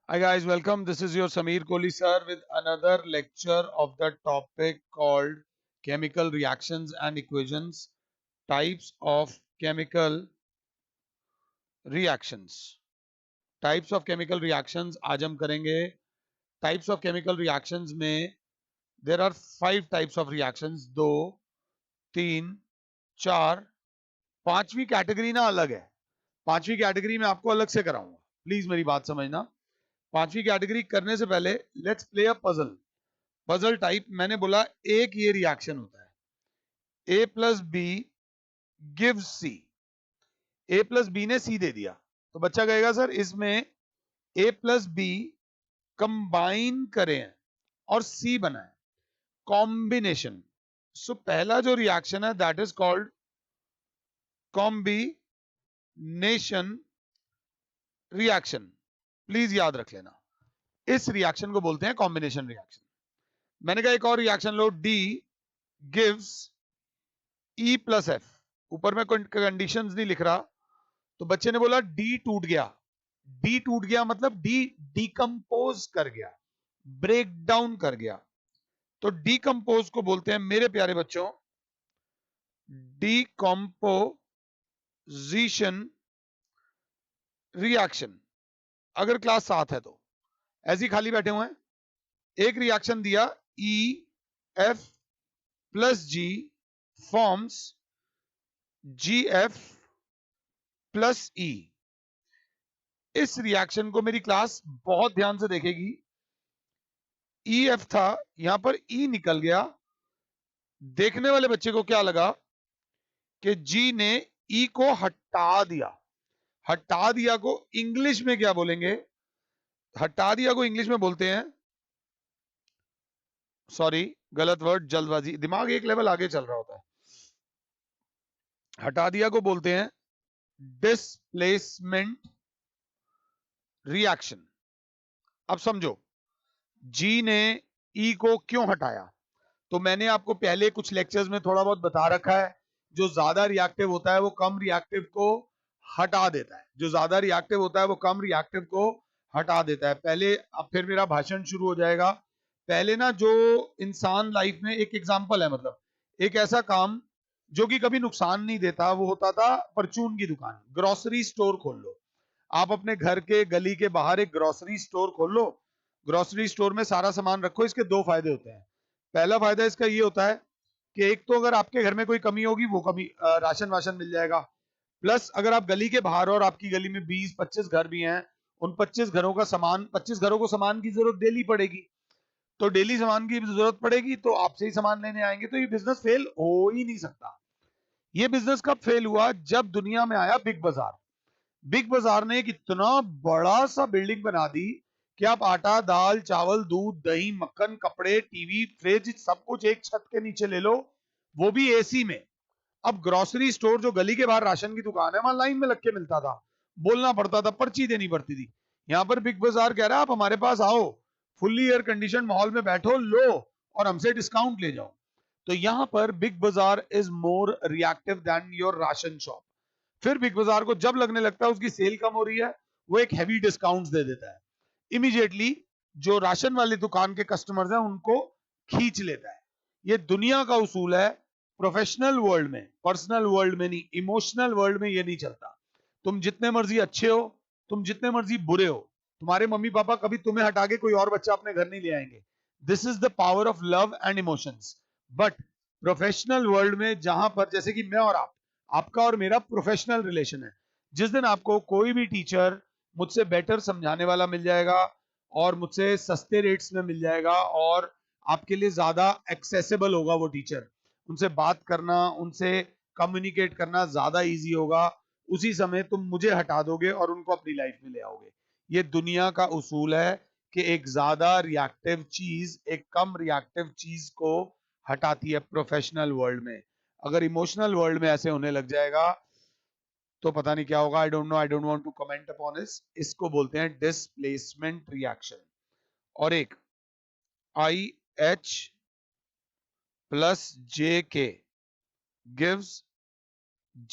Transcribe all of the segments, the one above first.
Hi guys, welcome. This is your Sameer Kohli sir with another lecture of the topic called chemical reactions and equations, types of chemical reactions. Types of chemical reactions आज हम करेंगे. Types of chemical reactions में there are 5 types of reactions. 2, 3, 4, पांचवी category ना अलग है. पांचवी category में आपको अलग से कराऊंगा. प्लीज मेरी बात समझना. पांचवी कैटेगरी करने से पहले let's play a puzzle. Puzzle type मैंने बोला एक ये रिएक्शन होता है ए प्लस बी गिव सी. ए प्लस बी ने सी दे दिया तो बच्चा कहेगा सर इसमें ए प्लस बी कंबाइन करें और सी बनाए कॉम्बिनेशन. सो पहला जो रिएक्शन है that is called combination reaction. Please याद रख लेना इस रिएक्शन को बोलते हैं कॉम्बिनेशन रिएक्शन. मैंने कहा एक और रिएक्शन लो D gives E plus F. ऊपर में कंडीशंस नहीं लिख रहा तो बच्चे ने बोला डी टूट गया. डी टूट गया मतलब डी डिकम्पोज कर गया, ब्रेक डाउन कर गया. तो डिकम्पोज को बोलते हैं मेरे प्यारे बच्चों डिकम्पोजिशन रिएक्शन. अगर क्लास 7 है तो ऐसे ही खाली बैठे हुए हैं. एक रिएक्शन दिया E F plus G forms जी एफ प्लस ई. इस रिएक्शन को मेरी क्लास बहुत ध्यान से देखेगी. ई एफ था यहां पर ई निकल गया. देखने वाले बच्चे को क्या लगा कि जी ने ई को हटा दिया. हटा दिया को इंग्लिश में क्या बोलेंगे? हटा दिया को इंग्लिश में बोलते हैं, सॉरी गलत वर्ड, जल्दबाजी, दिमाग एक लेवल आगे चल रहा होता है. हटा दिया को बोलते हैं डिस्प्लेसमेंट रिएक्शन. अब समझो जी ने ई को क्यों हटाया. तो मैंने आपको पहले कुछ लेक्चर्स में थोड़ा बहुत बता रखा है जो ज्यादा रिएक्टिव होता है वो कम रिएक्टिव को हटा देता है. जो ज्यादा रिएक्टिव होता है वो कम रिएक्टिव को हटा देता है. पहले अब फिर मेरा भाषण शुरू हो जाएगा. पहले ना जो इंसान लाइफ में एक एग्जांपल है, मतलब एक ऐसा काम जो कि कभी नुकसान नहीं देता, वो होता था परचून की दुकान. ग्रोसरी स्टोर खोल लो. आप अपने घर के गली के बाहर एक ग्रोसरी स्टोर खोल लो. ग्रोसरी स्टोर में सारा सामान रखो. इसके दो फायदे होते हैं. पहला फायदा इसका ये होता है कि एक तो अगर आपके घर में कोई कमी होगी वो कमी राशन वाशन मिल जाएगा. प्लस अगर आप गली के बाहर हो और आपकी गली में 20-25 घर भी हैं, उन 25 घरों का सामान, 25 घरों को सामान की जरूरत डेली पड़ेगी. तो डेली सामान की जरूरत पड़ेगी तो आपसे ही सामान लेने आएंगे. तो ये बिजनेस फेल हो ही नहीं सकता. ये बिजनेस कब फेल हुआ? जब दुनिया में आया बिग बाजार. बिग बाजार ने एक इतना बड़ा सा बिल्डिंग बना दी कि आप आटा दाल चावल दूध दही मक्खन कपड़े टीवी फ्रिज सब कुछ एक छत के नीचे ले लो, वो भी एसी में. अब ग्रोसरी स्टोर जो गली के बाहर राशन की दुकान है वहां लाइन में लग के मिलता था, बोलना पड़ता था, पर्ची देनी पड़ती थी. यहां पर बिग बाजार कह रहा है आप हमारे पास आओ, फुल्ली एयर कंडीशन माहौल में बैठो लो और हमसे डिस्काउंट ले जाओ. तो यहां पर बिग बाजार is more reactive than your ration shop. फिर बिग बाजार को जब लगने लगता है उसकी सेल कम हो रही है, वो एक हैवी डिस्काउंट दे देता है. इमीडिएटली जो राशन वाली दुकान के कस्टमर्स हैं उनको खींच लेता है. ये दुनिया का उसूल है. प्रोफेशनल वर्ल्ड में, पर्सनल वर्ल्ड में नहीं, इमोशनल वर्ल्ड में ये नहीं चलता. तुम जितने मर्जी अच्छे हो, तुम जितने मर्जी बुरे हो, तुम्हारे मम्मी पापा कभी तुम्हें हटा के कोई और बच्चा अपने घर नहीं ले आएंगे. This is the power of love and emotions. But professional world में जहां पर जैसे कि मैं और आप, आपका और मेरा प्रोफेशनल रिलेशन है, जिस दिन आपको कोई भी टीचर मुझसे बेटर समझाने वाला मिल जाएगा और मुझसे सस्ते रेट्स में मिल जाएगा और आपके लिए ज्यादा एक्सेसिबल होगा वो टीचर, उनसे बात करना, उनसे कम्युनिकेट करना ज्यादा इजी होगा, उसी समय तुम मुझे हटा दोगे और उनको अपनी लाइफ में ले आओगे. ये दुनिया का उसूल है कि एक ज्यादा रिएक्टिव चीज एक कम रिएक्टिव चीज को हटाती है प्रोफेशनल वर्ल्ड में. अगर इमोशनल वर्ल्ड में ऐसे होने लग जाएगा तो पता नहीं क्या होगा. I don't know, I don't want to comment upon this. इसको बोलते हैं डिस्प्लेसमेंट रिएक्शन. और एक आई एच प्लस जे के गिव्स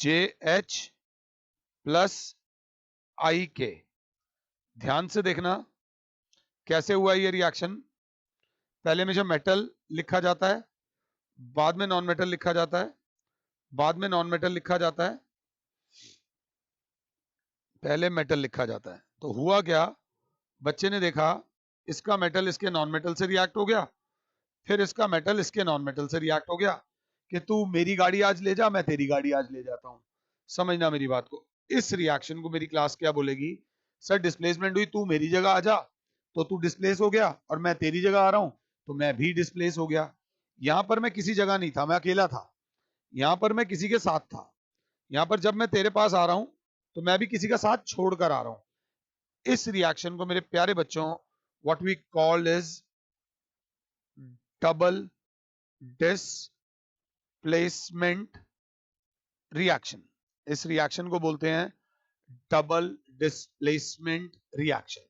जे एच प्लस आई के. ध्यान से देखना, कैसे हुआ ये रिएक्शन? पहले में जब मेटल लिखा जाता है, बाद में नॉन मेटल लिखा जाता है, बाद में नॉन मेटल लिखा जाता है, पहले मेटल लिखा जाता है। तो हुआ क्या, बच्चे ने देखा इसका मेटल इसके नॉन मेटल से रिएक्ट हो गया, फिर इसका मेटल इसके नॉन मेटल से रिएक्ट हो गया कि तू मेरी गाड़ी आज ले जा, मैं तेरी गाड़ी आज ले जाता हूं। समझना मेरी बात को। इस रिएक्शन को मेरी क्लास क्या बोलेगी? सर डिस्प्लेसमेंट हुई, तू मेरी जगह आ जा तो तू डिस्प्लेस हो गया, और मैं तेरी जगह आ रहा हूं तो मैं भी डिस्प्लेस हो गया। यहां पर मैं किसी जगह नहीं था, मैं अकेला था। यहां पर मैं किसी के साथ था। यहां पर जब मैं तेरे पास आ रहा हूं तो मैं भी किसी का साथ छोड़कर आ रहा हूं। इस रिएक्शन को मेरे प्यारे बच्चों what we call is double displacement reaction. इस रिएक्शन को बोलते हैं डबल डिस्प्लेसमेंट रिएक्शन,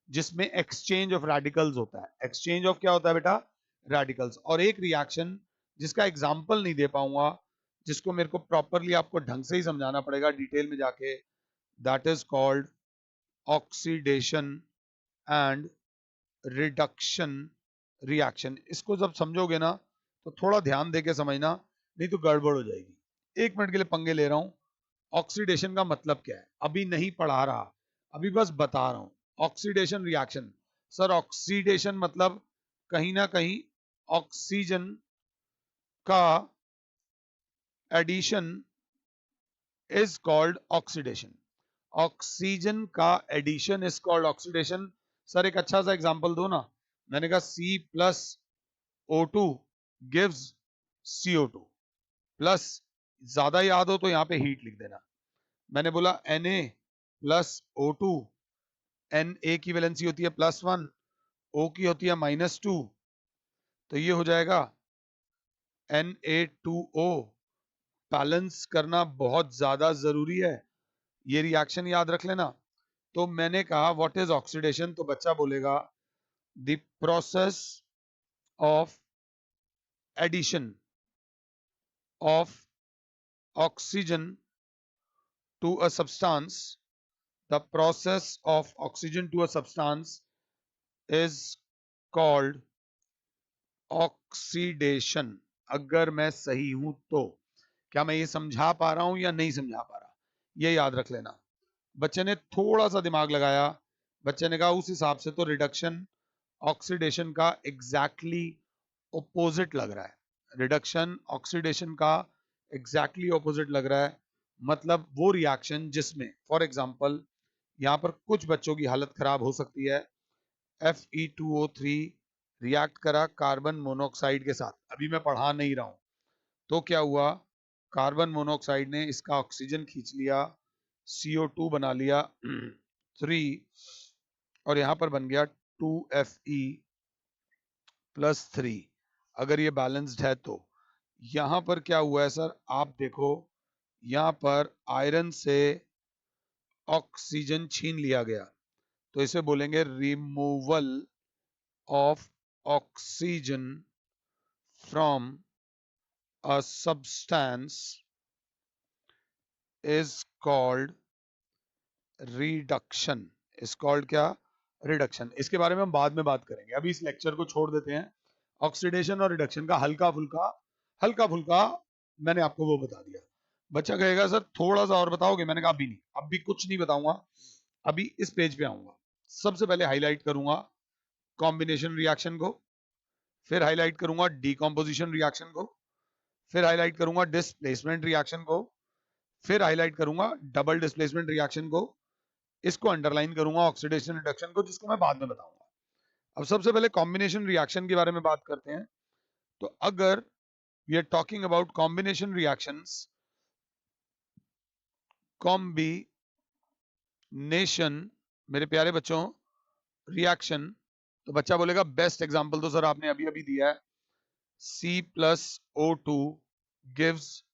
जिसमें एक्सचेंज ऑफ रेडिकल्स होता है। एक्सचेंज ऑफ क्या होता है बेटा? रेडिकल्स। और एक रिएक्शन जिसका एग्जांपल नहीं दे पाऊंगा, जिसको मेरे को प्रॉपरली आपको ढंग से ही समझाना पड़ेगा डिटेल में जाके, that is called oxidation and reduction reaction. इसको जब समझोगे ना तो थोड़ा ध्यान देके समझना, नहीं तो गड़बड़ हो जाएगी। एक मिनट के लिए पंगे ले रहा हूं। ऑक्सीडेशन का मतलब क्या है अभी नहीं पढ़ा रहा, अभी बस बता रहा हूं। ऑक्सीडेशन रिएक्शन, सर ऑक्सीडेशन मतलब कहीं ना कहीं ऑक्सीजन का addition is called oxidation. Oxygen का addition is called oxidation. Sir एक अच्छा सा एग्जांपल दो ना। मैंने कहा C plus O2 gives CO2 plus, ज्यादा याद हो तो यहां पे हीट लिख देना। मैंने बोला Na प्लस O2, Na की वैलेंसी होती है +1, O की होती है -2, तो ये हो जाएगा Na2O। बैलेंस करना बहुत ज्यादा जरूरी है, ये रिएक्शन याद रख लेना। तो मैंने कहा व्हाट इज ऑक्सीडेशन, तो बच्चा बोलेगा the process of addition of oxygen to a substance, the process of oxygen to a substance is called oxidation। अगर मैं सही हूं तो क्या मैं ये समझा पा रहा हूं या नहीं समझा पा रहा, ये याद रख लेना। बच्चे ने थोड़ा सा दिमाग लगाया, बच्चे ने कहा उस हिसाब से तो रिडक्शन ऑक्सीडेशन का एग्जैक्टली ऑपोजिट लग रहा है। रिडक्शन ऑक्सीडेशन का एग्जैक्टली ऑपोजिट लग रहा है। मतलब वो रिएक्शन जिसमें फॉर एग्जांपल यहां पर कुछ बच्चों की हालत खराब हो सकती है। Fe2O3 रिएक्ट करा कार्बन मोनोऑक्साइड के साथ, अभी मैं पढ़ा नहीं रहा हूं, तो क्या हुआ, कार्बन मोनोऑक्साइड ने इसका ऑक्सीजन खींच लिया, CO2 बना लिया 3, और यहां पर बन गया 2Fe+3। अगर ये बैलेंस्ड है तो यहां पर क्या हुआ है सर, आप देखो यहां पर आयरन से ऑक्सीजन छीन लिया गया, तो इसे बोलेंगे removal of oxygen from a substance is called reduction. Is called क्या? रिडक्शन। इसके बारे में हम बाद में बात करेंगे, अभी इस लेक्चर को छोड़ देते हैं। ऑक्सीडेशन और रिडक्शन का हल्का फुल्का मैंने आपको वो बता दिया। बच्चा कहेगा सर थोड़ा सा और बताओगे, मैंने कहा अभी नहीं, अभी कुछ नहीं बताऊंगा, अभी इस पेज पे आऊंगा। सबसे पहले हाईलाइट करूंगा कॉम्बिनेशन रिएक्शन को, फिर हाईलाइट करूंगा डीकॉम्पोजिशन रिएक्शन को, फिर हाईलाइट करूंगा डिस्प्लेसमेंट रिएक्शन को, फिर हाईलाइट करूंगा डबल डिस्प्लेसमेंट रिएक्शन को, इसको अंडरलाइन करूंगा ऑक्सीडेशन रिडक्शन को, जिसको मैं बाद में बताऊंगा। अब सबसे पहले कॉम्बिनेशन रिएक्शन के बारे में बात करते हैं। तो अगर we are talking about combination reactions, combination मेरे प्यारे बच्चों रिएक्शन, तो बच्चा बोलेगा बेस्ट एग्जांपल तो सर आपने अभी अभी दिया है, C+O2 gives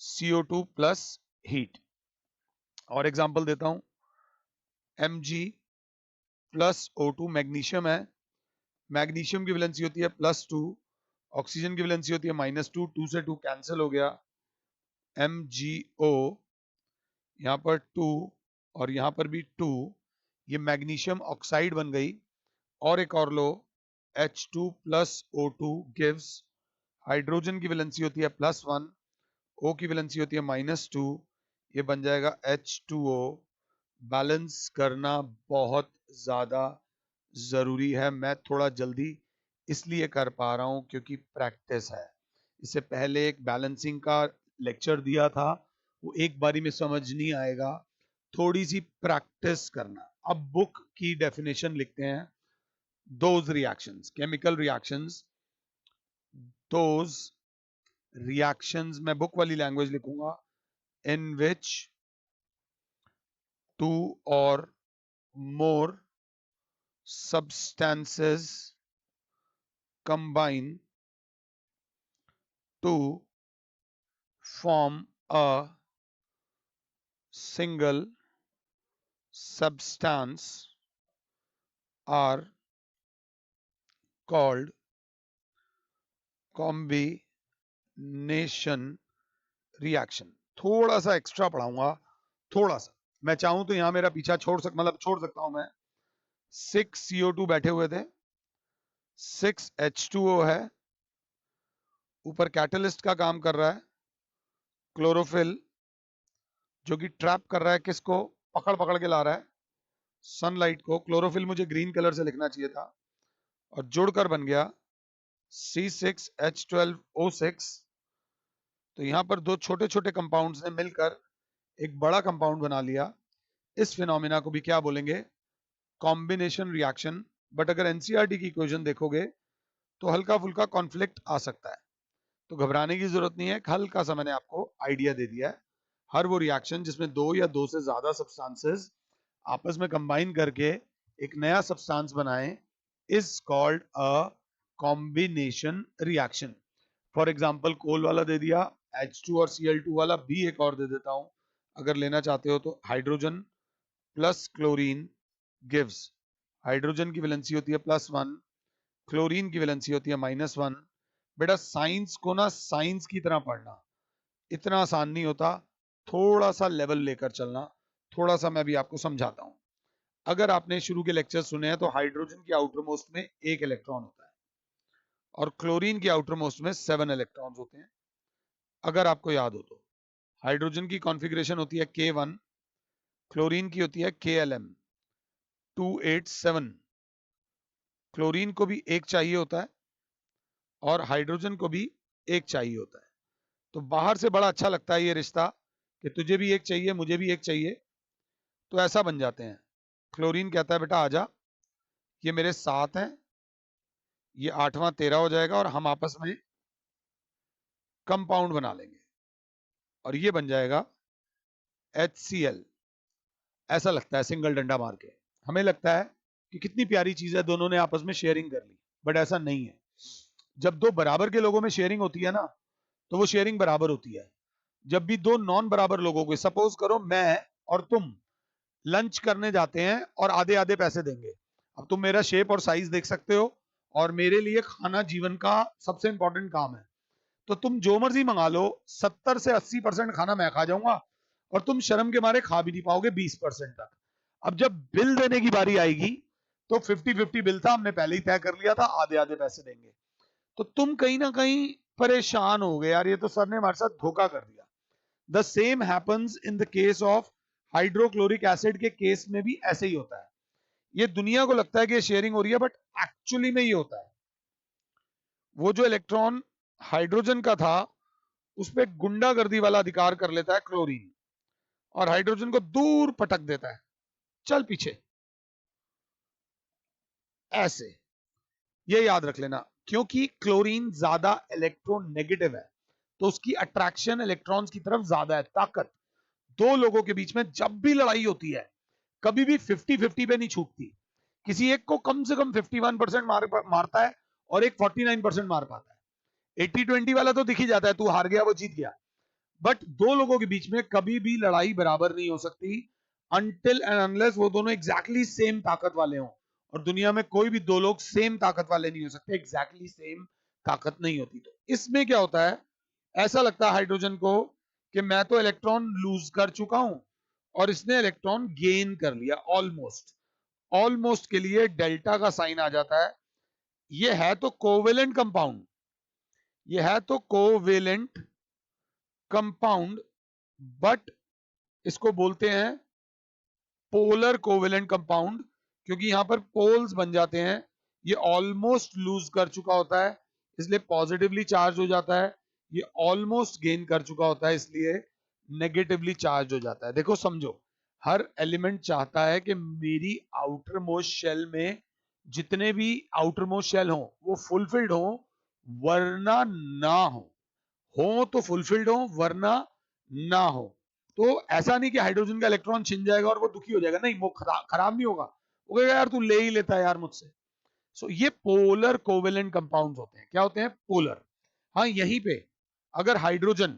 CO2 plus heat. और एग्जांपल देता हूं, Mg+O2 मैग्नीशियम है, मैग्नीशियम की वैलेंसी होती है +2, ऑक्सीजन की वैलेंसी होती है -2, 2 से 2 कैंसिल हो गया, MgO यहां पर 2 और यहां पर भी 2, ये मैग्नीशियम ऑक्साइड बन गई, और एक और लो, H2 plus O2 gives, hydrogen की वैलेंसी होती है +1, O की वैलेंसी होती है -2, ये बन जाएगा H2O। बैलेंस करना बहुत ज्यादा जरूरी है। मैं थोड़ा जल्दी इसलिए कर पा रहा हूं क्योंकि प्रैक्टिस है। इससे पहले एक बैलेंसिंग का लेक्चर दिया था, वो एक बारी में समझ नहीं आएगा, थोड़ी सी प्रैक्टिस करना। अब बुक की डेफिनेशन लिखते हैं। Those reactions, chemical reactions, those reactions, मैं बुक वाली लैंग्वेज लिखूंगा, इन विच टू और more substances combine to form a single substance are called combination reaction। थोड़ा सा एक्स्ट्रा पढ़ाऊंगा, थोड़ा सा। मैं चाहूं तो यहां मेरा पीछा छोड़ सकता हूं मैं। 6 CO2 बैठे हुए थे, 6 H2O है, ऊपर कैटलिस्ट का काम कर रहा है क्लोरोफिल, जो कि ट्रैप कर रहा है किसको, पकड़ पकड़ के ला रहा है सनलाइट को। क्लोरोफिल मुझे ग्रीन कलर से लिखना चाहिए था, और जुड़कर बन गया C6H12O6। तो यहां पर दो छोटे छोटे कंपाउंड्स ने मिलकर एक बड़ा कंपाउंड बना लिया। इस फिनोमिना को भी क्या बोलेंगे, कॉम्बिनेशन रिएक्शन। बट अगर एनसीईआरटी की इक्वेशन देखोगे तो हल्का फुल्का कॉन्फ्लिक्ट आ सकता है, तो घबराने की जरूरत नहीं है। हल्का सा मैंने आपको आइडिया दे दिया है। हर वो रिएक्शन जिसमें दो या दो से ज्यादा सब्सटेंसेस आपस में कंबाइन करके एक नया सब्सटेंस बनाए is called a combination reaction. For example coal वाला दे दिया, H2 और Cl2 वाला भी एक और दे देता हूं अगर लेना चाहते हो तो। Hydrogen plus chlorine gives, hydrogen की वैलेंसी होती है +1, क्लोरीन की वैलेंसी होती है -1। बेटा साइंस को ना साइंस की तरह पढ़ना इतना आसान नहीं होता, थोड़ा सा लेवल लेकर चलना। थोड़ा सा मैं भी आपको समझाता हूं। अगर आपने शुरू के लेक्चर सुने हैं तो हाइड्रोजन की आउटर मोस्ट में 1 इलेक्ट्रॉन होता है और क्लोरीन की आउटर मोस्ट में 7 इलेक्ट्रॉन्स होते हैं। अगर आपको याद हो तो हाइड्रोजन की कॉन्फ़िगरेशन होती है K1, क्लोरीन की होती है KLM 287। क्लोरीन को भी एक चाहिए होता है और हाइड्रोजन को भी एक चाहिए होता है। तो बाहर से बड़ा अच्छा लगता है ये रिश्ता कि तुझे भी एक चाहिए मुझे भी एक चाहिए, तो ऐसा बन जाते हैं। क्लोरीन कहता है बेटा आजा, ये मेरे 7 हैं, ये 8वां तेरा हो जाएगा और हम आपस में कंपाउंड बना लेंगे और ये बन जाएगा HCl। ऐसा लगता है सिंगल डंडा मार के, हमें लगता है कि कितनी प्यारी चीज है, दोनों ने आपस में शेयरिंग कर ली। बट ऐसा नहीं है। जब दो बराबर के लोगों में शेयरिंग होती है ना, तो वो शेयरिंग बराबर होती है। जब भी दो नॉन बराबर लोगों को, सपोज करो मैं और तुम लंच करने जाते हैं और आधे आधे पैसे देंगे। अब तुम मेरा शेप और साइज देख सकते हो, और मेरे लिए खाना जीवन का सबसे इंपॉर्टेंट काम है। तो तुम जो मर्जी मंगा लो, 70 से 80% खाना मैं खा जाऊंगा और तुम शर्म के मारे खा भी नहीं पाओगे 20% तक। अब जब बिल देने की बारी आएगी तो 50-50 बिल था, हमने पहले ही तय कर लिया था, आधे आधे पैसे देंगे। तो तुम कहीं ना कहीं परेशान हो गए, यार ये तो सर ने हमारे साथ धोखा कर दिया। The same happens in the case of hydrochloric acid के केस में भी ऐसे ही होता है। ये दुनिया को लगता है कि शेयरिंग हो रही है, बट एक्चुअली में ये होता है। वो जो इलेक्ट्रॉन हाइड्रोजन का था उस पर गुंडागर्दी वाला अधिकार कर लेता है क्लोरीन, और हाइड्रोजन को दूर पटक देता है, चल पीछे। ऐसे ये याद रख लेना, क्योंकि क्लोरीन ज्यादा इलेक्ट्रोनेगेटिव है तो उसकी अट्रैक्शन इलेक्ट्रॉन्स की तरफ ज्यादा है। ताकत दो लोगों के बीच में जब भी लड़ाई होती है कभी भी 50-50 पे नहीं छूटती। किसी एक को कम से कम 51% मारता है और एक 49% मार पाता है। 80-20 वाला तो दिख ही जाता है, तू हार गया वो जीत गया। बट दो लोगों के बीच में कभी भी लड़ाई बराबर नहीं हो सकती अनटिल एंड अनलेस वो दोनों एग्जैक्टली सेम ताकत वाले हों। और दुनिया में कोई भी दो लोग सेम ताकत वाले नहीं हो सकते, एग्जैक्टली सेम ताकत नहीं होती। तो इसमें क्या होता है, ऐसा लगता है हाइड्रोजन को कि मैं तो इलेक्ट्रॉन लूज कर चुका हूं और इसने इलेक्ट्रॉन गेन कर लिया ऑलमोस्ट। ऑलमोस्ट के लिए डेल्टा का साइन आ जाता है। ये है तो कोवेलेंट कंपाउंड, ये है तो कोवेलेंट कंपाउंड, बट इसको बोलते हैं पोलर कोवेलेंट कंपाउंड, क्योंकि यहां पर पोल्स बन जाते हैं। ये ऑलमोस्ट लूज कर चुका होता है इसलिए पॉजिटिवली चार्ज हो जाता है, ये ऑलमोस्ट गेन कर चुका होता है इसलिए नेगेटिवली चार्ज हो जाता है। देखो समझो, हर एलिमेंट चाहता है कि मेरी आउटर मोस्ट शेल में जितने भी आउटर मोस्ट शेल हो वो फुलफिल्ड हो, वरना ना हो तो फुलफिल्ड हो, वरना ना हो। तो ऐसा नहीं कि हाइड्रोजन का इलेक्ट्रॉन छिन जाएगा और वो दुखी हो जाएगा, नहीं, वो खराब नहीं होगा, वो कहेगा यार तू ले ही लेता है यार मुझसे। सो ये पोलर कोवेलेंट कंपाउंड्स होते हैं। क्या होते हैं? पोलर। हाँ, यहीं पे अगर हाइड्रोजन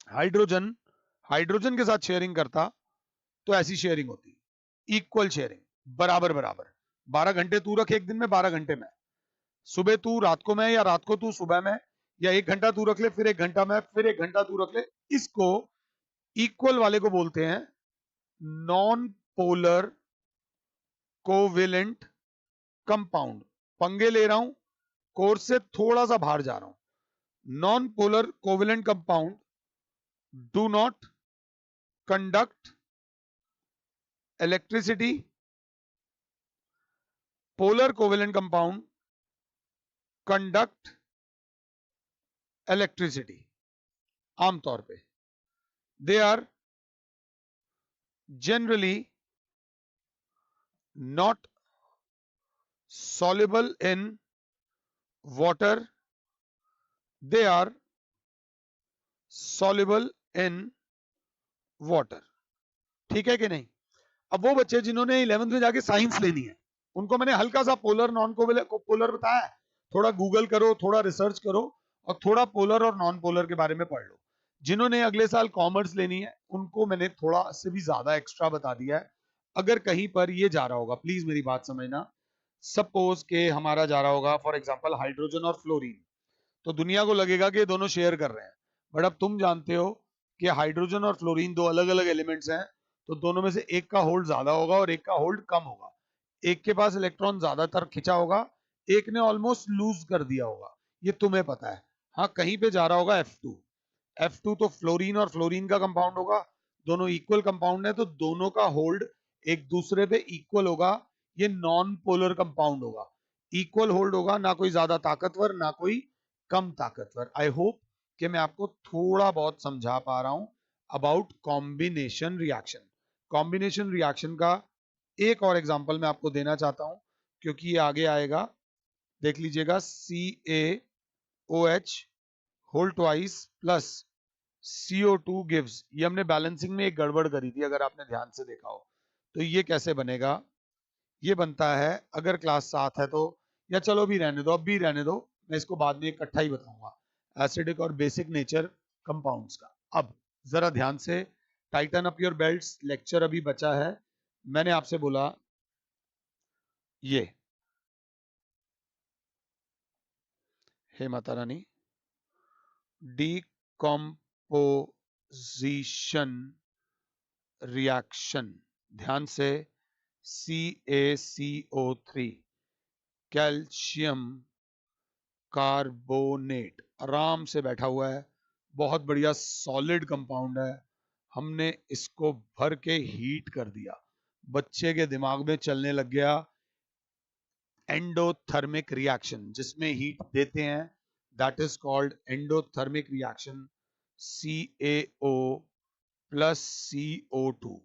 हाइड्रोजन हाइड्रोजन के साथ शेयरिंग करता तो ऐसी शेयरिंग होती, इक्वल शेयरिंग, बराबर बराबर। 12 घंटे तू रख एक दिन में, 12 घंटे में, सुबह तू रात को मैं, या रात को तू सुबह में, या 1 घंटा तू रख ले फिर 1 घंटा मैं, फिर 1 घंटा तू रख ले। इसको इक्वल वाले को बोलते हैं नॉन पोलर कोवेलेंट कंपाउंड। पंगे ले रहा हूं, कोर्स से थोड़ा सा बाहर जा रहा हूं। Non polar covalent compound do not conduct electricity, polar covalent compound conduct electricity. आमतौर पे they are generally not soluble in water, they are soluble in water। ठीक है कि नहीं? अब वो बच्चे जिन्होंने 11th में जाके साइंस लेनी है, उनको मैंने हल्का सा पोलर नॉन पोलर बताया है। थोड़ा गूगल करो, थोड़ा रिसर्च करो और थोड़ा पोलर और नॉन पोलर के बारे में पढ़ लो। जिन्होंने अगले साल कॉमर्स लेनी है उनको मैंने थोड़ा से भी ज्यादा एक्स्ट्रा बता दिया है। अगर कहीं पर ये जा रहा होगा, प्लीज मेरी बात समझना, सपोज के हमारा जा रहा होगा फॉर एग्जांपल हाइड्रोजन और फ्लोरीन, तो दुनिया को लगेगा कि ये दोनों शेयर कर रहे हैं। बट अब तुम जानते हो कि हाइड्रोजन और फ्लोरीन दो अलग अलग एलिमेंट्स हैं, तो दोनों में से एक का होल्ड ज्यादा होगा और एक का होल्ड कम होगा। एक के पास इलेक्ट्रॉन ज्यादातर खिंचा होगा, एक ने ऑलमोस्ट लूज कर दिया होगा, ये तुम्हें पता है। हाँ, कहीं पे जा रहा होगा F2, F2 तो फ्लोरीन और फ्लोरीन का कंपाउंड होगा, दोनों इक्वल कंपाउंड है तो दोनों का होल्ड एक दूसरे पे इक्वल होगा, ये नॉन पोलर कंपाउंड होगा। इक्वल होल्ड होगा, ना कोई ज्यादा ताकतवर ना कोई कम ताकतवर। आई होप कि मैं आपको थोड़ा बहुत समझा पा रहा हूं about combination reaction. Combination reaction का एक और एग्जांपल मैं आपको देना चाहता हूं क्योंकि ये आगे आएगा। देख लीजिएगा, CaOH whole twice plus CO2 gives, ये हमने बैलेंसिंग में एक गड़बड़ करी थी अगर आपने ध्यान से देखा हो। तो ये कैसे बनेगा? ये बनता है, अगर क्लास 7 है तो, या चलो भी रहने दो, अब भी रहने दो, मैं इसको बाद में इकट्ठा ही बताऊंगा, एसिडिक और बेसिक नेचर कंपाउंड्स का। अब जरा ध्यान से Titan up your belts, lecture अभी बचा है। मैंने आपसे बोला ये, हे माता रानी, डीकॉम्पोजिशन रिएक्शन, ध्यान से, CaCO3 कैल्शियम कार्बोनेट आराम से बैठा हुआ है, बहुत बढ़िया सॉलिड कंपाउंड है। हमने इसको भर के हीट कर दिया, बच्चे के दिमाग में चलने लग गया एंडोथर्मिक रिएक्शन, जिसमें हीट देते हैं, that is called endothermic reaction. CaO plus CO2,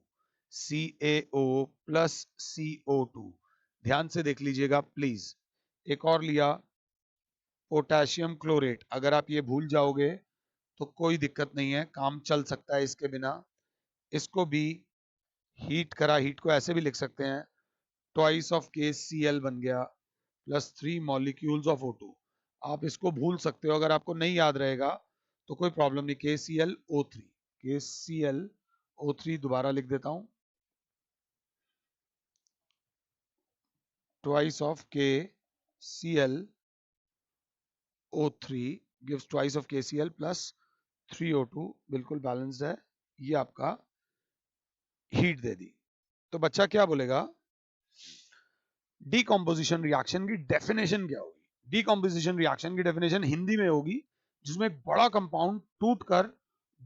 CaO plus CO2। ध्यान से देख लीजिएगा प्लीज। एक और लिया, पोटेशियम क्लोरेट। अगर आप ये भूल जाओगे तो कोई दिक्कत नहीं है, काम चल सकता है इसके बिना। इसको भी हीट करा, हीट को ऐसे भी लिख सकते हैं, ट्वाइस ऑफ KCl बन गया प्लस 3 मॉलिक्यूल्स ऑफ O2। आप इसको भूल सकते हो, अगर आपको नहीं याद रहेगा तो कोई प्रॉब्लम नहीं, KClO3, KClO3 दोबारा लिख देता हूं, twice of KClO3 gives twice of KCl plus 3O2, बिल्कुल बैलेंस्ड है। ये आपका हीट दे दी, तो बच्चा क्या बोलेगा? डीकॉम्पोजिशन रिएक्शन की डेफिनेशन क्या होगी? डीकॉम्पोजिशन रिएक्शन की डेफिनेशन हिंदी में होगी जिसमें एक बड़ा कंपाउंड टूटकर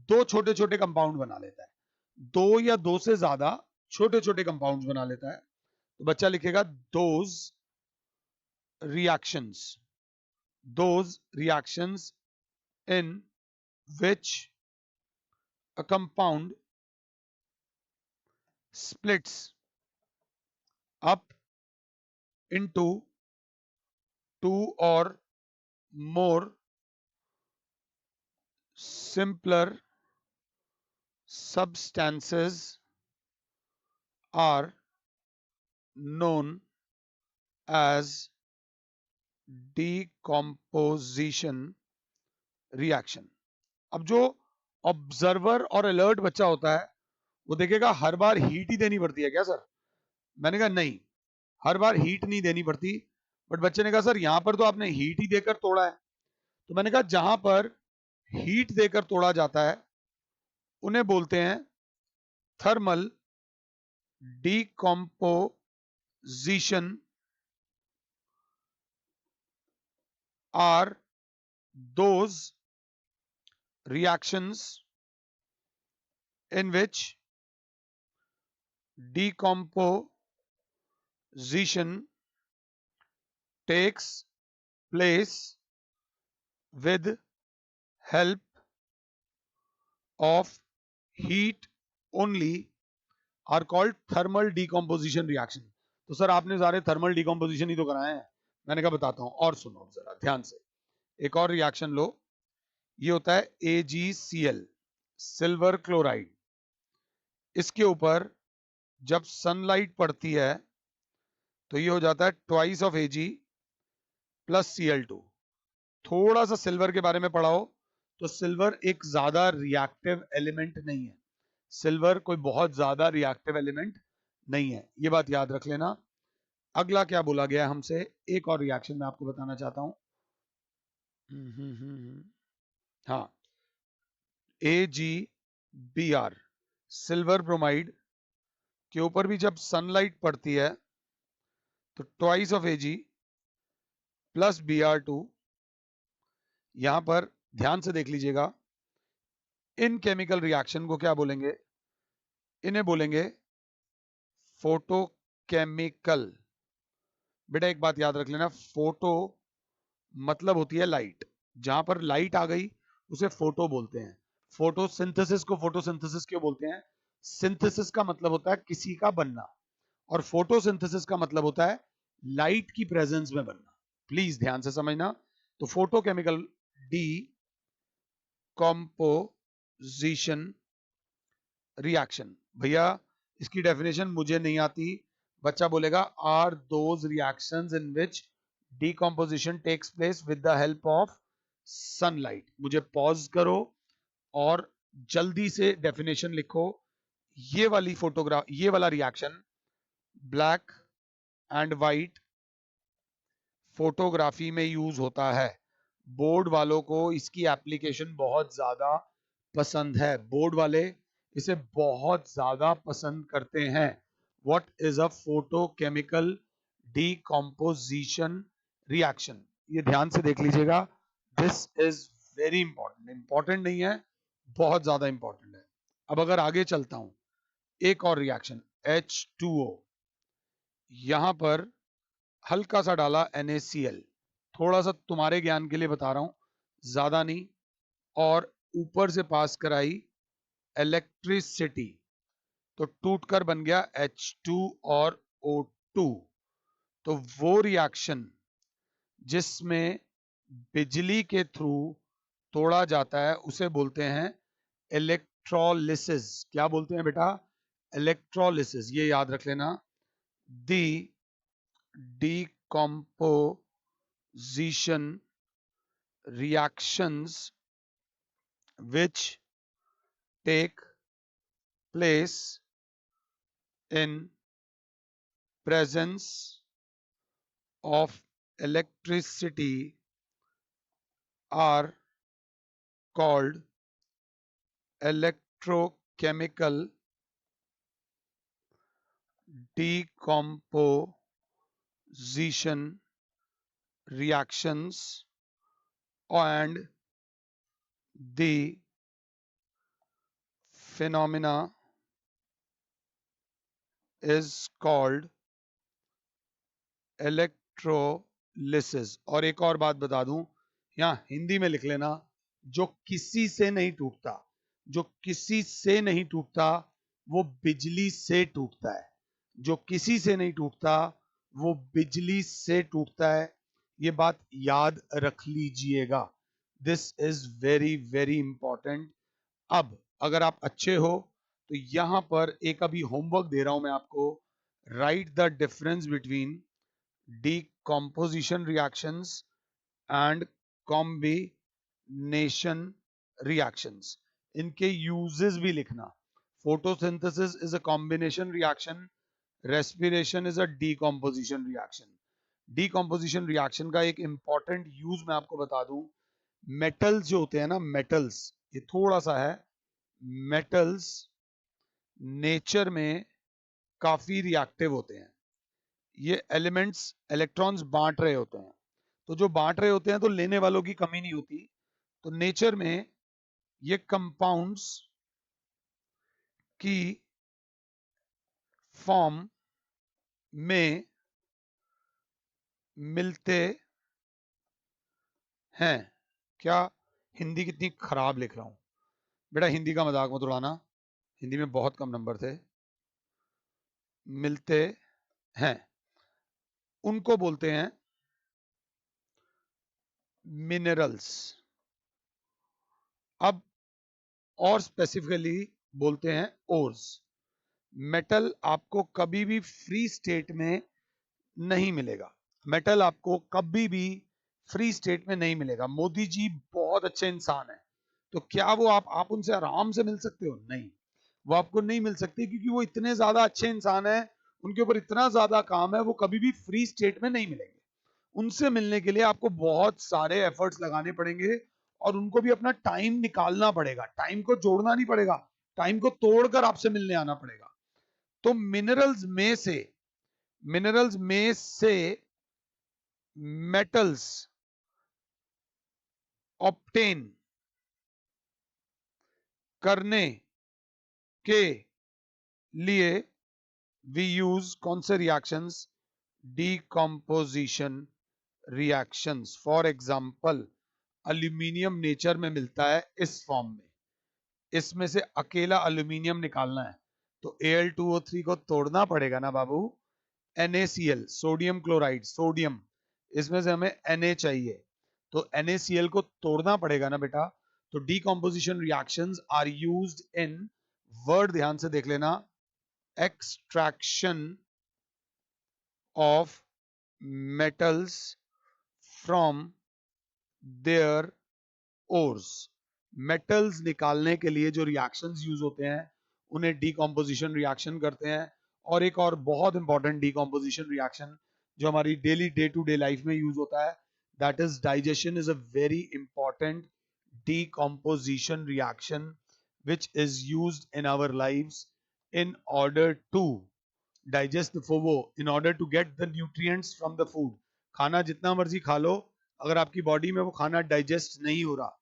दो छोटे छोटे कंपाउंड बना लेता है, दो या दो से ज्यादा छोटे छोटे कंपाउंड्स बना लेता है। तो बच्चा लिखेगा those reactions, those reactions in which a compound splits up into two or more simpler substances are known as decomposition reaction. अब जो ऑब्जर्वर और अलर्ट बच्चा होता है वो देखेगा हर बार हीट ही देनी पड़ती है क्या सर? मैंने कहा नहीं, हर बार हीट नहीं देनी पड़ती। बट बच्चे ने कहा सर यहां पर तो आपने हीट ही देकर तोड़ा है। तो मैंने कहा जहां पर हीट देकर तोड़ा जाता है उन्हें बोलते हैं thermal decomposition are those reactions in which decomposition takes place with help of heat only are called thermal decomposition reaction. तो सर आपने सारे थर्मल डिकम्पोजिशन ही तो कराए हैं। मैंने कहा बताता हूं और सुनो जरा ध्यान से। एक और रिएक्शन लो, ये होता है AgCl, सिल्वर क्लोराइड। इसके ऊपर जब सनलाइट पड़ती है तो ये हो जाता है twice of Ag plus Cl2। थोड़ा सा सिल्वर के बारे में पढ़ाओ तो सिल्वर एक ज्यादा रिएक्टिव एलिमेंट नहीं है। सिल्वर कोई बहुत ज्यादा रिएक्टिव एलिमेंट नहीं है, ये बात याद रख लेना। अगला क्या बोला गया हमसे, एक और रिएक्शन मैं आपको बताना चाहता हूं। हाँ, AgBr, सिल्वर ब्रोमाइड के ऊपर भी जब सनलाइट पड़ती है तो twice of Ag plus Br2। यहां पर ध्यान से देख लीजिएगा, इन केमिकल रिएक्शन को क्या बोलेंगे? इन्हें बोलेंगे फोटोकेमिकल। बेटा एक बात याद रख लेना, फोटो मतलब होती है लाइट। जहां पर लाइट आ गई उसे फोटो बोलते हैं। फोटोसिंथेसिस को फोटोसिंथेसिस क्यों बोलते हैं? सिंथेसिस का मतलब होता है किसी का बनना, और फोटोसिंथेसिस का मतलब होता है लाइट की प्रेजेंस में बनना। प्लीज ध्यान से समझना। तो फोटोकेमिकल डी कॉम्पोजिशन रिएक्शन, भैया इसकी डेफिनेशन मुझे नहीं आती। बच्चा बोलेगा are those reactions in which decomposition takes place with the help of sunlight. मुझे पॉज करो और जल्दी से डेफिनेशन लिखो। ये वाली फोटोग्राफ, ये वाला reaction black and white photography में यूज होता है। बोर्ड वालों को इसकी एप्लीकेशन बहुत ज्यादा पसंद है, बोर्ड वाले इसे बहुत ज्यादा पसंद करते हैं। What is a photochemical decomposition reaction? ये ध्यान से देख लीजिएगा, this is very important. Important नहीं है, बहुत ज्यादा इंपॉर्टेंट है। अब अगर आगे चलता हूं, एक और रिएक्शन H2O, यहां पर हल्का सा डाला NaCl, थोड़ा सा तुम्हारे ज्ञान के लिए बता रहा हूं, ज्यादा नहीं, और ऊपर से पास कराई इलेक्ट्रिसिटी, तो टूटकर बन गया H2 और O2। तो वो रिएक्शन जिसमें बिजली के थ्रू तोड़ा जाता है उसे बोलते हैं इलेक्ट्रोलिसिस। क्या बोलते हैं बेटा? इलेक्ट्रोलिसिस। ये याद रख लेना, दी decomposition reactions which take place in presence of electricity are called electrochemical decomposition reactions and the phenomena is called electrolysis. और एक और बात बता दूं, यहां हिंदी में लिख लेना, जो किसी से नहीं टूटता, जो किसी से नहीं टूटता वो बिजली से टूटता है। जो किसी से नहीं टूटता वो बिजली से टूटता है। ये बात याद रख लीजिएगा। This is very very important. अब अगर आप अच्छे हो तो यहां पर एक अभी होमवर्क दे रहा हूं मैं आपको। Right the difference between decomposition reactions and combination reactions। इनके uses भी लिखना। photosynthesis is a combination reaction, respiration is a decomposition reaction। decomposition reaction का एक important use मैं आपको बता दूं, metals जो होते हैं ना, metals, ये थोड़ा सा है, metals नेचर में काफी रिएक्टिव होते हैं। ये एलिमेंट्स इलेक्ट्रॉन्स बांट रहे होते हैं, तो जो बांट रहे होते हैं तो लेने वालों की कमी नहीं होती। तो नेचर में ये कंपाउंड्स की फॉर्म में मिलते हैं। क्या हिंदी कितनी खराब लिख रहा हूं बेटा, हिंदी का मजाक मत उड़ाना, हिंदी में बहुत कम नंबर थे। मिलते हैं उनको बोलते हैं मिनरल्स। अब और स्पेसिफिकली बोलते हैं ओर्स। मेटल आपको कभी भी फ्री स्टेट में नहीं मिलेगा। मेटल आपको कभी भी फ्री स्टेट में नहीं मिलेगा। मोदी जी बहुत अच्छे इंसान है, तो क्या वो आप उनसे आराम से मिल सकते हो? नहीं, वो आपको नहीं मिल सकते, क्योंकि वो इतने ज्यादा अच्छे इंसान है, उनके ऊपर इतना ज्यादा काम है, वो कभी भी फ्री स्टेट में नहीं मिलेंगे। उनसे मिलने के लिए आपको बहुत सारे एफर्ट्स लगाने पड़ेंगे और उनको भी अपना टाइम निकालना पड़ेगा। टाइम को जोड़ना नहीं पड़ेगा, टाइम को तोड़कर आपसे मिलने आना पड़ेगा। तो मिनरल्स में से मेटल्स ऑब्टेन करने के लिए वी यूज कौन से reactions? Decomposition reactions. For example, aluminium nature में मिलता है इस फॉर्म में, इसमें से अकेला अल्यूमिनियम निकालना है तो Al2O3 को तोड़ना पड़ेगा ना बाबू। NaCl, सोडियम क्लोराइड, सोडियम, इसमें से हमें Na चाहिए, तो NaCl को तोड़ना पड़ेगा ना बेटा। तो decomposition reactions are used in, word ध्यान से देख लेना, extraction of metals from their ores. Metals निकालने के लिए जो रिएक्शंस यूज होते हैं उन्हें डीकॉम्पोजिशन रिएक्शन करते हैं। और एक और बहुत इंपॉर्टेंट डीकॉम्पोजिशन रिएक्शन जो हमारी daily day to day life में यूज होता है, that is digestion is a very important decomposition reaction which is used in our lives in order to digest the food, in order to get the nutrients from the food। खाना जितना मर्जी खा लो, अगर आपकी body में वो खाना digest नहीं हो रहा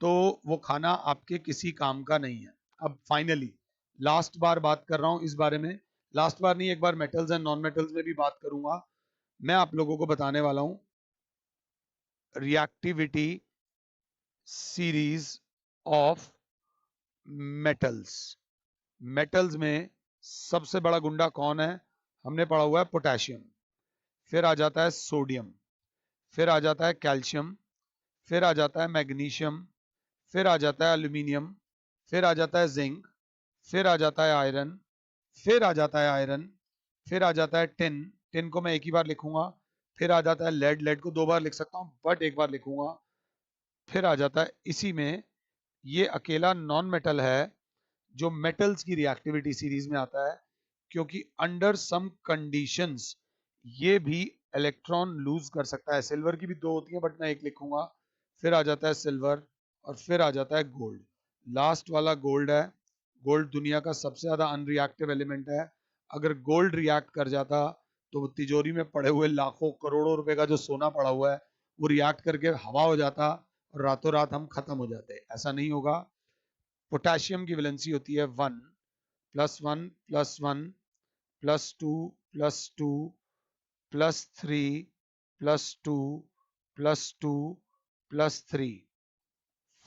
तो वो खाना आपके किसी काम का नहीं है। अब फाइनली लास्ट बार बात कर रहा हूं इस बारे में, लास्ट बार नहीं, एक बार मेटल्स एंड नॉन मेटल्स में भी बात करूंगा। मैं आप लोगों को बताने वाला हूं reactivity series of metals. Metals में सबसे बड़ा गुंडा कौन है? हमने पढ़ा हुआ है पोटेशियम, फिर आ जाता है सोडियम, फिर आ जाता है कैल्शियम, फिर आ जाता है मैग्नीशियम, फिर आ जाता है एल्यूमिनियम, फिर आ जाता है जिंक, फिर आ जाता है आयरन, फिर आ जाता है आयरन, फिर आ जाता है टिन, टिन को मैं एक ही बार लिखूंगा, फिर आ जाता है लेड, लेड को दो बार लिख सकता हूं बट एक बार लिखूंगा, फिर आ जाता है इसी में ये अकेला नॉन मेटल है जो मेटल्स की रिएक्टिविटी सीरीज में आता है, क्योंकि अंडर सम कंडीशंस ये भी इलेक्ट्रॉन लूज कर सकता है। सिल्वर की भी दो होती है बट मैं एक लिखूंगा। फिर आ जाता है सिल्वर और फिर आ जाता है गोल्ड। लास्ट वाला गोल्ड है। गोल्ड दुनिया का सबसे ज्यादा अनरिएक्टिव एलिमेंट है। अगर गोल्ड रिएक्ट कर जाता तो तिजोरी में पड़े हुए लाखों करोड़ों रुपए का जो सोना पड़ा हुआ है वो रिएक्ट करके हवा हो जाता और रातों रात हम खत्म हो जाते। ऐसा नहीं होगा। पोटेशियम की वैलेंसी होती है 1 + 1 + 1 + 2 + 2 + 3 + 2 + 2 + 3।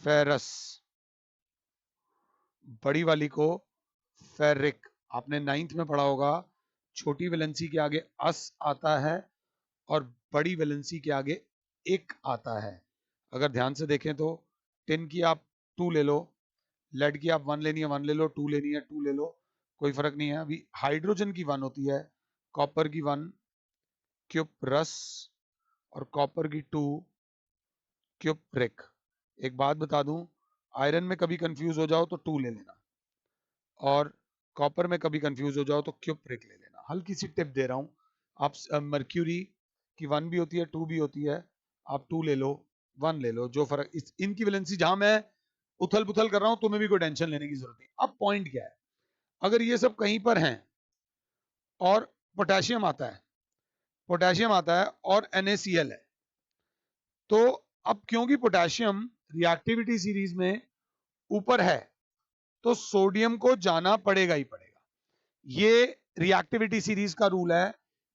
फेरस, बड़ी वाली को फेरिक, आपने 9th में पढ़ा होगा। छोटी वैलेंसी के आगे अस आता है और बड़ी वैलेंसी के आगे एक आता है। अगर ध्यान से देखें तो टिन की आप 2 ले लो, लेड की आप 1 लेनी है 1 ले लो, 2 लेनी है 2 ले लो, कोई फर्क नहीं है। अभी हाइड्रोजन की 1 होती है, कॉपर की 1 क्यूप्रस और कॉपर की 2 क्यूप्रिक। एक बात बता दूं, आयरन में कभी कंफ्यूज हो जाओ तो 2 ले लेना, और कॉपर में कभी कंफ्यूज हो जाओ तो क्यूप्रिक ले लेना। हल्की सी टिप दे रहा हूं, आप मर्क्यूरी की 1 भी होती है 2 भी होती है, आप 2 ले लो 1 ले लो, जो फर्क इनकी वैलेंसी जहां मैं उथल पुथल कर रहा हूं तुम्हें भी कोई टेंशन लेने की जरूरत नहीं। अब पॉइंट क्या है, अगर ये सब कहीं पर हैं और पोटेशियम आता है, पोटेशियम आता है और NaCl है, तो अब क्योंकि पोटेशियम रिएक्टिविटी सीरीज में ऊपर है तो सोडियम को जाना पड़ेगा ही पड़ेगा। ये रिएक्टिविटी सीरीज का रूल है।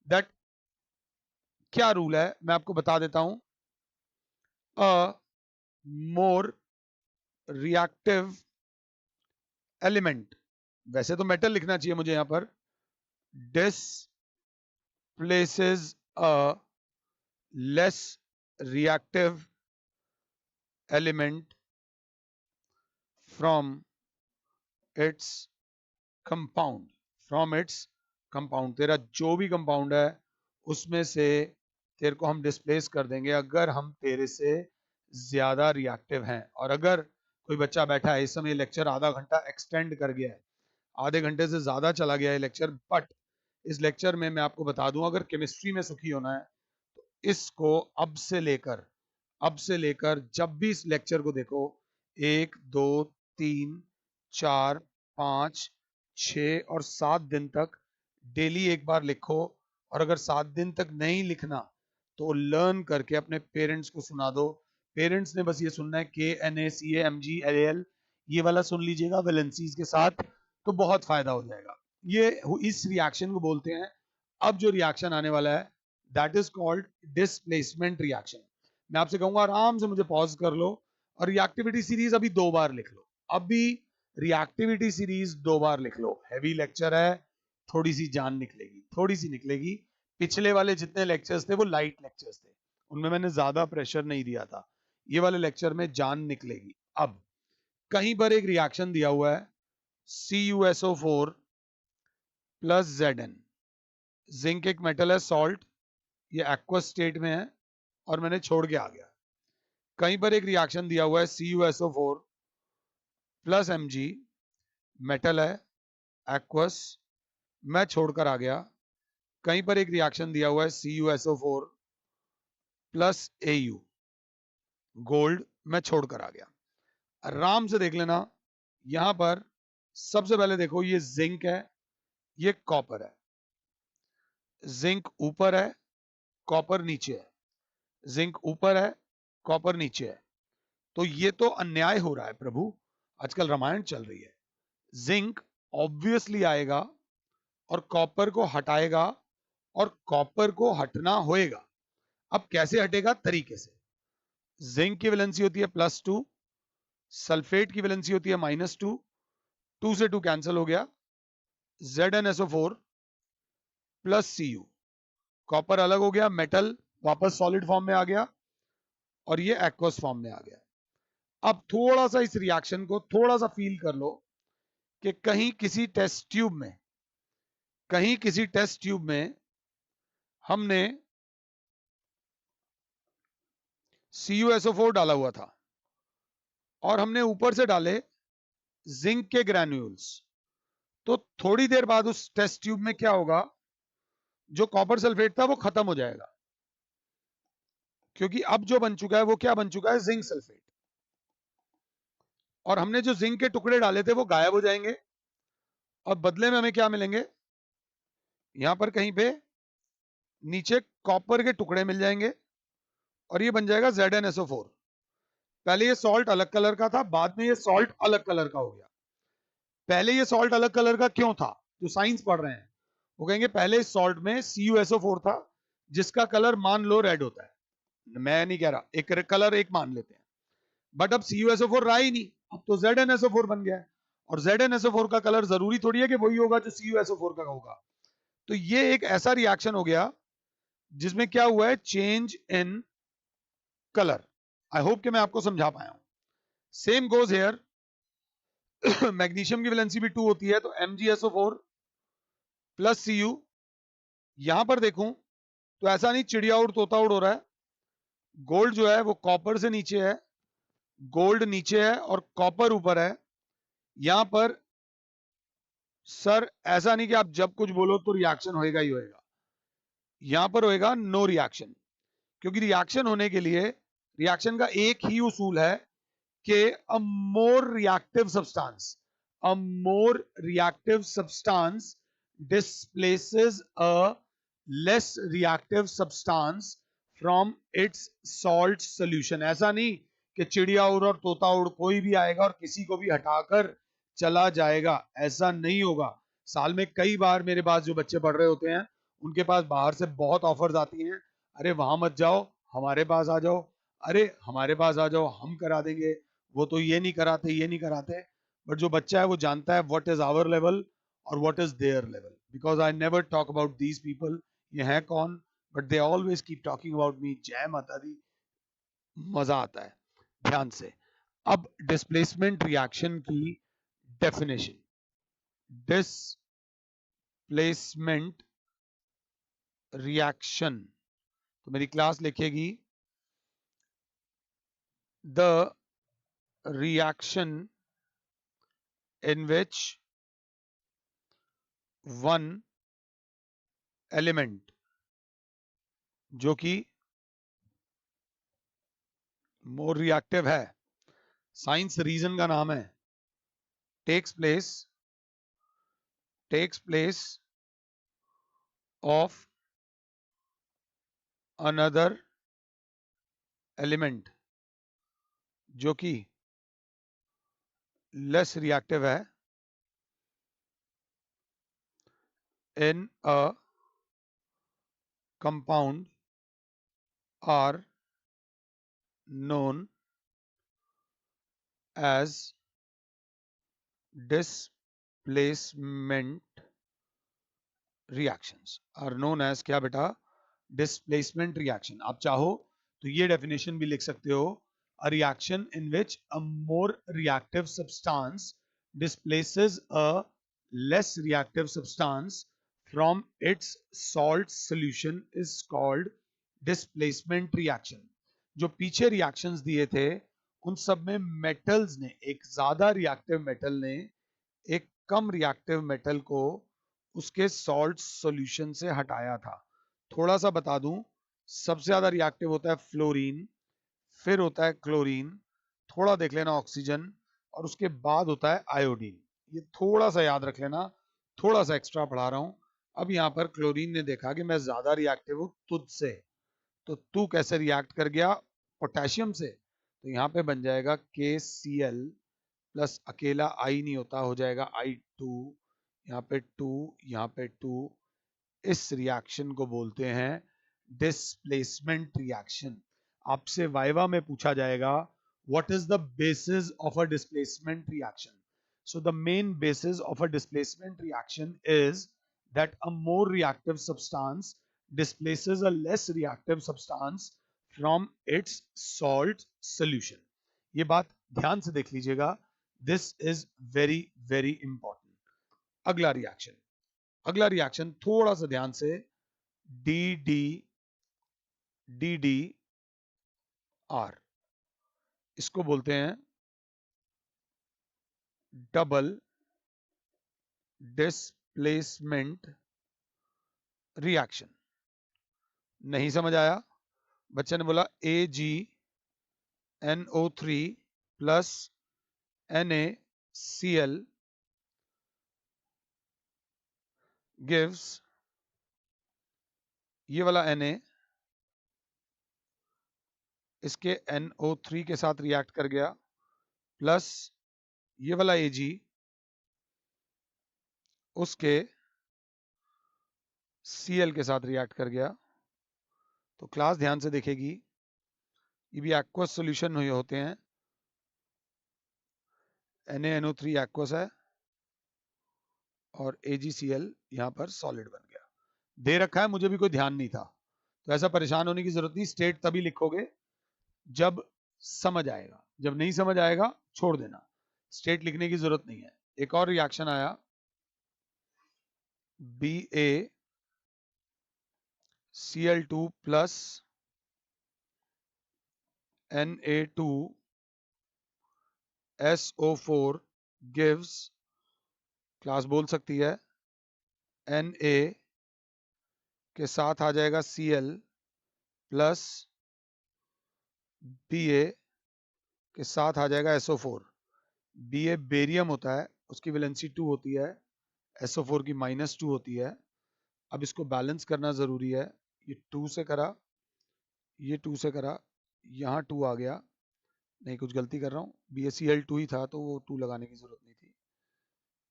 दैट क्या रूल है मैं आपको बता देता हूं। अ मोर रिएक्टिव एलिमेंट, वैसे तो मेटल लिखना चाहिए मुझे यहां पर, displaces a less reactive element from its compound, from its compound. तेरा जो भी कंपाउंड है उसमें से तेरे को हम डिस्प्लेस कर देंगे अगर हम तेरे से ज्यादा रिएक्टिव हैं। और अगर कोई बच्चा बैठा है, इस समय लेक्चर आधा घंटा एक्सटेंड कर गया है, आधे घंटे से ज्यादा चला गया है लेक्चर, बट इस लेक्चर में मैं आपको बता दूं, अगर केमिस्ट्री में सुखी होना है तो इसको अब से लेकर जब भी इस लेक्चर को देखो, 1 2 3 4 5 6 और 7 दिन तक डेली एक बार लिखो। और अगर 7 दिन तक नहीं लिखना तो लर्न करके अपने पेरेंट्स को सुना दो। पेरेंट्स ने बस ये सुनना है KNaCl ये वाला सुन लीजिएगा वैलेंसीज के साथ, तो बहुत फायदा हो जाएगा। ये इस रिएक्शन को बोलते हैं, अब जो रिएक्शन आने वाला है that is called displacement reaction. मैं आपसे कहूंगा आराम से मुझे पॉज कर लो और रिएक्टिविटी सीरीज अभी 2 बार लिख लो। अभी रिएक्टिविटी सीरीज 2 बार लिख लो। हैवी लेक्चर है, थोड़ी सी जान निकलेगी, थोड़ी सी निकलेगी। पिछले वाले जितने लेक्चर्स थे वो लाइट लेक्चर्स थे, उनमें मैंने ज्यादा प्रेशर नहीं दिया था। ये वाले लेक्चर में जान निकलेगी। अब कहीं पर एक रिएक्शन दिया हुआ है CuSO4 + Zn। जिंक एक मेटल है, सॉल्ट, ये एक्वस स्टेट में है और मैंने छोड़ के आ गया। कहीं पर एक रिएक्शन दिया हुआ है CuSO4 + Mg, मेटल है, एक्वस, मैं छोड़कर आ गया। कहीं पर एक रिएक्शन दिया हुआ है CuSO4 + Au, गोल्ड, मैं छोड़कर आ गया। आराम से देख लेना। यहां पर सबसे पहले देखो, ये जिंक है, ये कॉपर है। जिंक ऊपर है, कॉपर नीचे है, जिंक ऊपर है, कॉपर नीचे है। तो ये तो अन्याय हो रहा है प्रभु, आजकल रामायण चल रही है। जिंक ऑब्वियसली आएगा और कॉपर को हटाएगा और कॉपर को हटना होएगा। अब कैसे हटेगा? तरीके से, जिंक की वैलेंसी होती है +2, सल्फेट की वैलेंसी होती है -2, 2 से 2 कैंसिल हो गया, ZnSO4 + Cu, कॉपर अलग हो गया, मेटल वापस सॉलिड फॉर्म में आ गया और ये एक्वस फॉर्म में आ गया। अब थोड़ा सा इस रिएक्शन को थोड़ा सा फील कर लो कि कहीं किसी टेस्ट ट्यूब में हमने CuSO4 डाला हुआ था और हमने ऊपर से डाले जिंक के ग्रैन्यूल्स। तो थोड़ी देर बाद उस टेस्ट ट्यूब में क्या होगा, जो कॉपर सल्फेट था वो खत्म हो जाएगा, क्योंकि अब जो बन चुका है वो क्या बन चुका है? Zinc sulphate. और हमने जो जिंक के टुकड़े डाले थे वो गायब हो जाएंगे और बदले में हमें क्या मिलेंगे? यहां पर कहीं पे नीचे कॉपर के टुकड़े मिल जाएंगे और ये बन जाएगा ZnSO4। पहले ये सॉल्ट अलग कलर का था, बाद में ये सॉल्ट अलग कलर का हो गया। पहले ये सॉल्ट अलग कलर का क्यों था? जो साइंस पढ़ रहे हैं वो कहेंगे पहले इस सॉल्ट में CuSO4 था जिसका कलर मान लो रेड होता है, मैं नहीं कह रहा, एक कलर एक मान लेते हैं, बट अब CuSO4 रहा ही नहीं, अब तो ZnSO4 बन गया है। और ZnSO4 का कलर जरूरी थोड़ी है कि वही होगा जो CuSO4 का होगा। तो ये एक ऐसा रिएक्शन हो गया जिसमें क्या हुआ है, change in colour. I hope कि मैं आपको समझा पाया हूं। सेम गोज हेयर, मैग्नीशियम की वैलेंसी भी 2 होती है, तो MgSO4 प्लस Cu। यहां पर देखूं तो ऐसा नहीं चिड़िया उड़ तोता उड़ हो रहा है, गोल्ड जो है वो कॉपर से नीचे है, गोल्ड नीचे है और कॉपर ऊपर है। यहां पर सर ऐसा नहीं कि आप जब कुछ बोलो तो रिएक्शन होएगा ही होएगा, यहां पर होएगा नो रिएक्शन। क्योंकि रिएक्शन होने के लिए रिएक्शन का एक ही उसूल है कि a more reactive substance, a more reactive substance displaces a less reactive substance from its salt solution। ऐसा नहीं कि चिड़िया उड़ और तोता उड़ कोई भी आएगा और किसी को भी हटाकर चला जाएगा, ऐसा नहीं होगा। साल में कई बार मेरे पास जो बच्चे पढ़ रहे होते हैं उनके पास बाहर से बहुत ऑफर्स आती हैं, अरे वहां मत जाओ हमारे पास आ जाओ, अरे हमारे पास आ जाओ हम करा देंगे, वो तो ये नहीं कराते ये नहीं कराते। बट जो बच्चा है वो जानता है व्हाट इज आवर लेवल और what is their level, because I never talk about these people. ये हैं कौन, but they always keep talking about me. जय माता दी, मजा आता है। ध्यान से, अब डिस्प्लेसमेंट रिएक्शन की डेफिनेशन, डिस्प्लेसमेंट रिएक्शन तो मेरी क्लास लिखेगी the reaction in which one element जो कि मोर रिएक्टिव है, साइंस रीजन का नाम है, takes place of another element जो कि लेस रिएक्टिव है in a compound are known as displacement reactions, are known as क्या बेटा, displacement reaction। आप चाहो तो ये डेफिनेशन भी लिख सकते हो, a reaction in which a more reactive substance displaces a less reactive substance from its salt solution is called displacement reaction। जो पीछे रिएक्शंस दिए थे उन सब में मेटल्स ने, एक ज्यादा रिएक्टिव मेटल ने एक कम रिएक्टिव मेटल को उसके सॉल्ट सॉल्यूशन से हटाया था। थोड़ा सा बता दूं, सबसे ज्यादा रिएक्टिव होता है फ्लोरीन, फिर होता है क्लोरीन, थोड़ा देख लेना ऑक्सीजन, और उसके बाद होता है आयोडीन। ये थोड़ा सा याद रख लेना, थोड़ा सा एक्स्ट्रा पढ़ा रहा हूं। अब यहां पर क्लोरीन ने देखा कि मैं ज्यादा रिएक्टिव हूं तुझसे, तो तू कैसे रिएक्ट कर गया पोटेशियम से, तो यहां पे बन जाएगा KCl प्लस अकेला आई नहीं होता, हो जाएगा I2, यहाँ पे 2, यहाँ पे 2। इस रिएक्शन को बोलते हैं डिस्प्लेसमेंट रिएक्शन। आपसे वाइवा में पूछा जाएगा what is the basis of a displacement reaction. So the main basis of a displacement reaction is that a more reactive substance displaces a less reactive substance from its salt solution। ये बात ध्यान से देख लीजिएगा, this is very very important. अगला reaction थोड़ा सा ध्यान से, DDR, इसको बोलते हैं डबल डिस्प्लेसमेंट रिएक्शन। नहीं समझ आया? बच्चे ने बोला AgNO3 प्लस NaCl gives ये वाला Na इसके NO3 के साथ रिएक्ट कर गया, प्लस ये वाला Ag उसके Cl के साथ रिएक्ट कर गया। तो क्लास ध्यान से देखेगी, ये भी एक्वस सॉल्यूशन होते हैं। NaNO3 एक्वस है और AgCl यहां पर सॉलिड बन गया। दे रखा है, मुझे भी कोई ध्यान नहीं था, तो ऐसा परेशान होने की जरूरत नहीं। स्टेट तभी लिखोगे जब समझ आएगा, जब नहीं समझ आएगा छोड़ देना, स्टेट लिखने की जरूरत नहीं है। एक और रिएक्शन आया, BaCl2 plus Na2SO4 gives, class बोल सकती है, Na के साथ आ जाएगा Cl प्लस Ba के साथ आ जाएगा SO4। Ba बेरियम होता है, उसकी वैलेंसी 2 होती है, SO4 की -2 होती है। अब इसको बैलेंस करना जरूरी है। ये 2 से करा, ये 2 से करा, यहाँ 2 आ गया, नहीं कुछ गलती कर रहा हूँ, BaCl2 ही था तो वो 2 लगाने की जरूरत नहीं थी,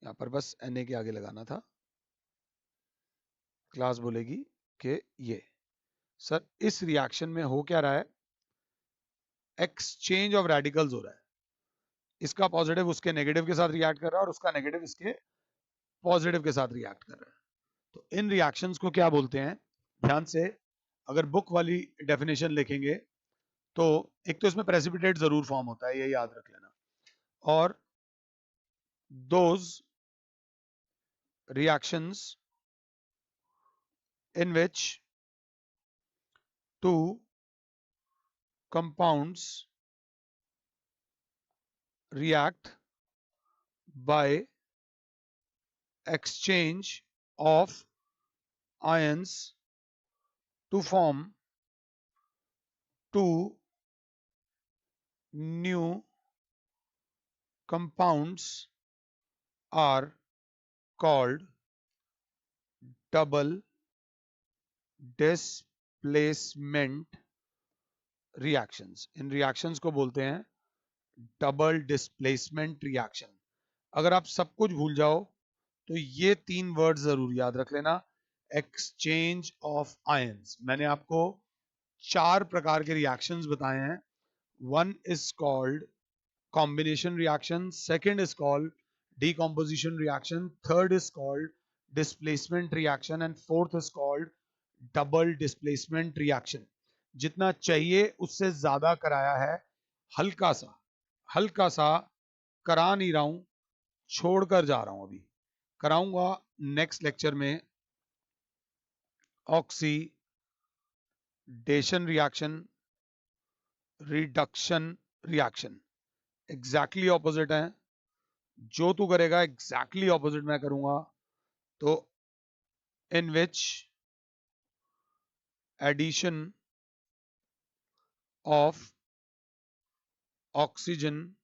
यहाँ पर बस Na के आगे लगाना था। क्लास बोलेगी कि ये सर इस रिएक्शन में हो क्या रहा है, एक्सचेंज ऑफ रेडिकल्स हो रहा है। इसका पॉजिटिव उसके नेगेटिव के साथ रिएक्ट कर रहा है और उसका नेगेटिव इसके पॉजिटिव के साथ रिएक्ट कर रहा है। तो इन रिएक्शंस को क्या बोलते हैं, ध्यान से अगर बुक वाली डेफिनेशन लिखेंगे तो एक तो इसमें प्रेसिपिटेट जरूर फॉर्म होता है, ये याद रख लेना, और those reactions in which two compounds react by exchange of ions to form two new compounds are called double displacement reactions। In reactions को बोलते हैं डबल डिस्प्लेसमेंट रिएक्शन। अगर आप सब कुछ भूल जाओ तो ये 3 वर्ड जरूर याद रख लेना, एक्सचेंज ऑफ आयंस। मैंने आपको 4 प्रकार के रिएक्शंस बताए हैं। One is called combination reaction, second is called decomposition reaction, third is called displacement reaction and fourth is called double displacement reaction। जितना चाहिए उससे ज्यादा कराया है, हल्का सा करा नहीं रहा हूं, छोड़कर जा रहा हूं, अभी कराऊंगा नेक्स्ट लेक्चर में। Oxidation reaction, reduction reaction exactly opposite है, जो तू करेगा एग्जैक्टली ऑपोजिट मैं करूंगा। तो in which addition of oxygen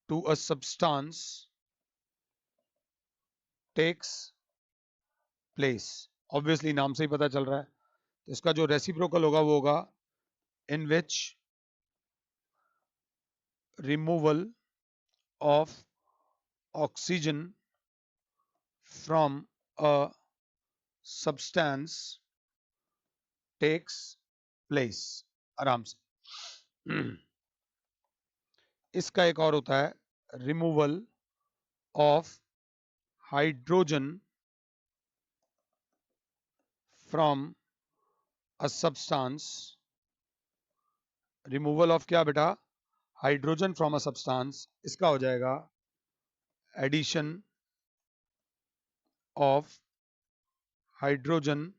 to a substance takes place. Obviously नाम से ही पता चल रहा है, तो इसका जो रेसिप्रोकल होगा वो होगा in which removal of oxygen from a substance takes place. आराम से इसका एक और होता है removal of hydrogen from a substance. Removal of क्या बेटा, हाइड्रोजन फ्रॉम अ सब्सटेंस, इसका हो जाएगा addition of hydrogen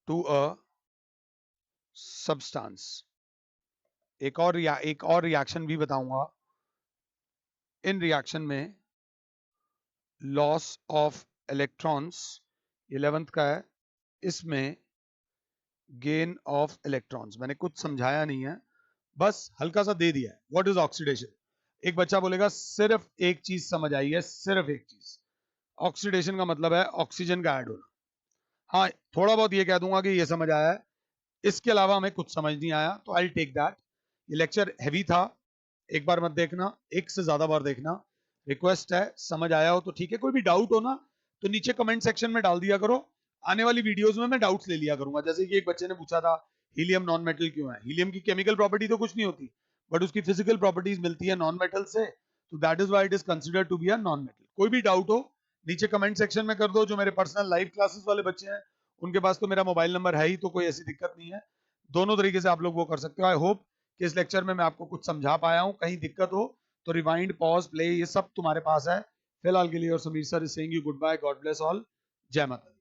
to a substance. एक और रिएक्शन भी बताऊंगा। इन रिएक्शन में लॉस ऑफ इलेक्ट्रॉन्स 11th का है, इसमें गेन ऑफ इलेक्ट्रॉन्स। मैंने कुछ समझाया नहीं है, बस हल्का सा दे दिया है। What is oxidation? एक बच्चा बोलेगा सिर्फ एक चीज समझ आई है, सिर्फ एक चीज। ऑक्सीडेशन का मतलब है ऑक्सीजन का ऐड होना। हाँ, थोड़ा बहुत ये कह दूंगा कि ये समझ आया है, इसके अलावा हमें कुछ समझ नहीं आया, तो आई टेक दैट। ये लेक्चर हैवी था, एक बार मत देखना, एक से ज्यादा बार देखना। रिक्वेस्ट है, समझ आया हो तो ठीक है, कोई भी डाउट हो ना तो नीचे कमेंट सेक्शन में डाल दिया करो। आने वाली वीडियोस में मैं डाउट्स ले लिया करूंगा। जैसे कि एक बच्चे ने पूछा था हीलियम नॉन मेटल क्यों है। हीलियम की केमिकल प्रॉपर्टी तो कुछ नहीं होती, बट उसकी फिजिकल प्रॉपर्टीज मिलती है नॉन मेटल से, तो that is why it is considered to be a non metal. कोई भी डाउट हो नीचे कमेंट सेक्शन में कर दो। जो मेरे पर्सनल लाइव क्लासेस वाले बच्चे हैं उनके पास तो मेरा मोबाइल नंबर है ही, तो कोई ऐसी दिक्कत नहीं है। दोनों तरीके से आप लोग वो कर सकते हो। आई होप कि इस लेक्चर में मैं आपको कुछ समझा पाया हूं। कहीं दिक्कत हो तो रिवाइंड, पॉज, प्ले, ये सब तुम्हारे पास है। फिलहाल के लिए और Sameer sir is saying you good bye, God bless all, जय माता दी।